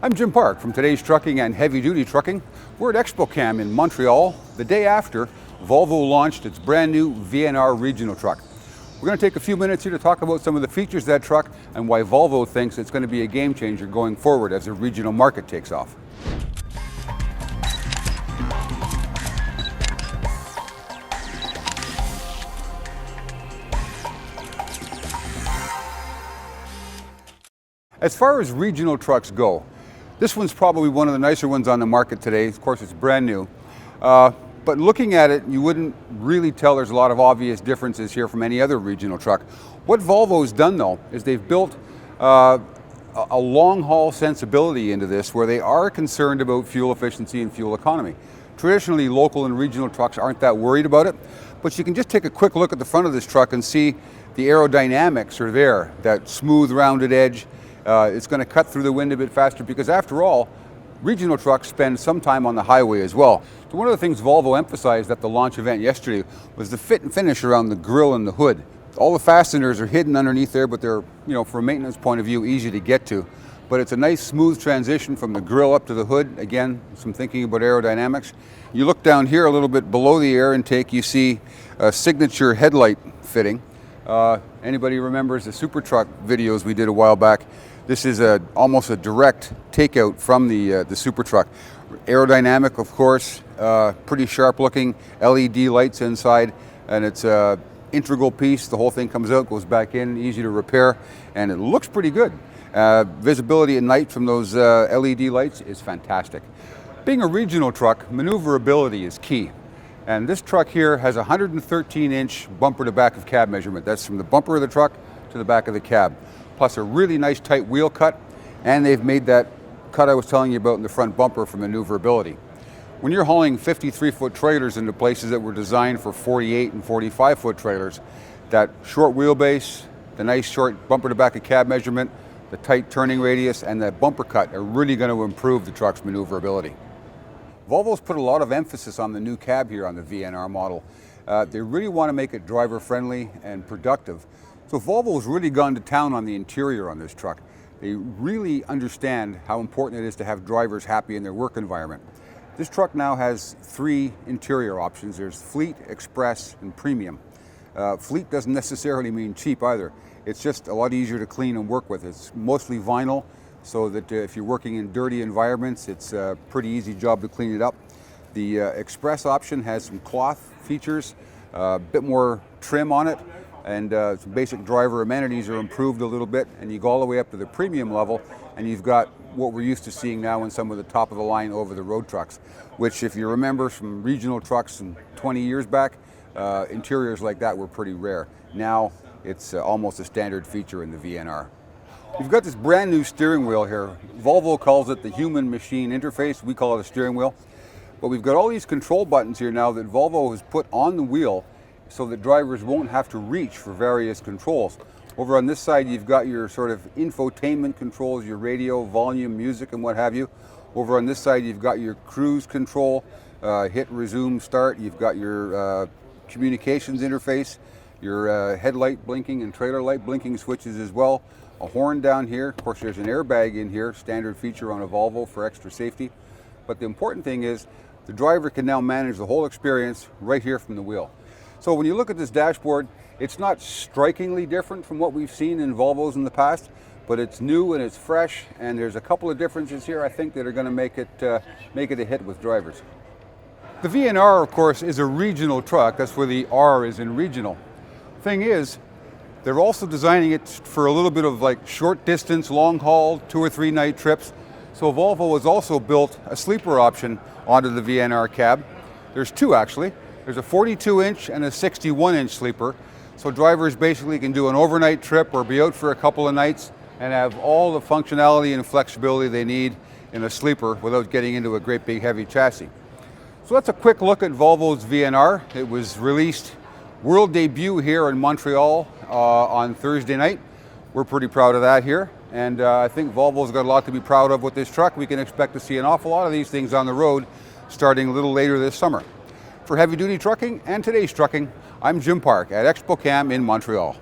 I'm Jim Park from Today's Trucking and Heavy Duty Trucking. We're at ExpoCam in Montreal, the day after Volvo launched its brand new VNR regional truck. We're going to take a few minutes here to talk about some of the features of that truck and why Volvo thinks it's going to be a game changer going forward as the regional market takes off. As far as regional trucks go, this one's probably one of the nicer ones on the market today. Of course, it's brand new. But looking at it, you wouldn't really tell there's a lot of obvious differences here from any other regional truck. What Volvo's done, though, is they've built a long-haul sensibility into this where they are concerned about fuel efficiency and fuel economy. Traditionally, local and regional trucks aren't that worried about it, but you can just take a quick look at the front of this truck and see the aerodynamics are there, that smooth, rounded edge. It's going to cut through the wind a bit faster because, after all, regional trucks spend some time on the highway as well. So one of the things Volvo emphasized at the launch event yesterday was the fit and finish around the grille and the hood. All the fasteners are hidden underneath there, but they're, from a maintenance point of view, easy to get to. But it's a nice smooth transition from the grille up to the hood. Again, some thinking about aerodynamics. You look down here a little bit below the air intake, you see a signature headlight fitting. Anybody remembers the Super Truck videos we did a while back? This is almost a direct takeout from the Super Truck. Aerodynamic, of course, pretty sharp looking LED lights inside, and it's an integral piece. The whole thing comes out, goes back in, easy to repair, and it looks pretty good. Visibility at night from those LED lights is fantastic. Being a regional truck, maneuverability is key. And this truck here has a 113-inch bumper to back of cab measurement. That's from the bumper of the truck to the back of the cab. Plus a really nice tight wheel cut, and they've made that cut I was telling you about in the front bumper for maneuverability. When you're hauling 53-foot trailers into places that were designed for 48 and 45-foot trailers, that short wheelbase, the nice short bumper to back of cab measurement, the tight turning radius, and that bumper cut are really going to improve the truck's maneuverability. Volvo's put a lot of emphasis on the new cab here on the VNR model. They really want to make it driver-friendly and productive. So Volvo's really gone to town on the interior on this truck. They really understand how important it is to have drivers happy in their work environment. This truck now has 3 interior options. There's Fleet, Express, and Premium. Fleet doesn't necessarily mean cheap either. It's just a lot easier to clean and work with. It's mostly vinyl, so that if you're working in dirty environments, it's a pretty easy job to clean it up. The Express option has some cloth features, a bit more trim on it, and some basic driver amenities are improved a little bit, and you go all the way up to the premium level, and you've got what we're used to seeing now in some of the top of the line over-the-road trucks, which, if you remember from regional trucks from 20 years back, interiors like that were pretty rare. Now it's almost a standard feature in the VNR. You've got this brand new steering wheel here. Volvo calls it the human-machine interface. We call it a steering wheel. But we've got all these control buttons here now that Volvo has put on the wheel so that drivers won't have to reach for various controls. Over on this side, you've got your sort of infotainment controls, your radio, volume, music, and what have you. Over on this side, you've got your cruise control, hit, resume, start. You've got your communications interface, your headlight blinking and trailer light blinking switches as well. A horn down here. Of course, there's an airbag in here, standard feature on a Volvo for extra safety. But the important thing is the driver can now manage the whole experience right here from the wheel. So when you look at this dashboard, it's not strikingly different from what we've seen in Volvos in the past, but it's new and it's fresh, and there's a couple of differences here I think that are going to make it a hit with drivers. The VNR, of course, is a regional truck. That's where the R is in regional. Thing is, they're also designing it for a little bit of like short distance, long haul, 2 or 3 night trips. So Volvo has also built a sleeper option onto the VNR cab. There's 2 actually. There's a 42-inch and a 61-inch sleeper. So drivers basically can do an overnight trip or be out for a couple of nights and have all the functionality and flexibility they need in a sleeper without getting into a great big heavy chassis. So that's a quick look at Volvo's VNR. It was released world debut here in Montreal on Thursday night. We're pretty proud of that here, and I think Volvo's got a lot to be proud of with this truck. We can expect to see an awful lot of these things on the road starting a little later this summer. For Heavy Duty Trucking and Today's Trucking, I'm Jim Park at ExpoCam in Montreal.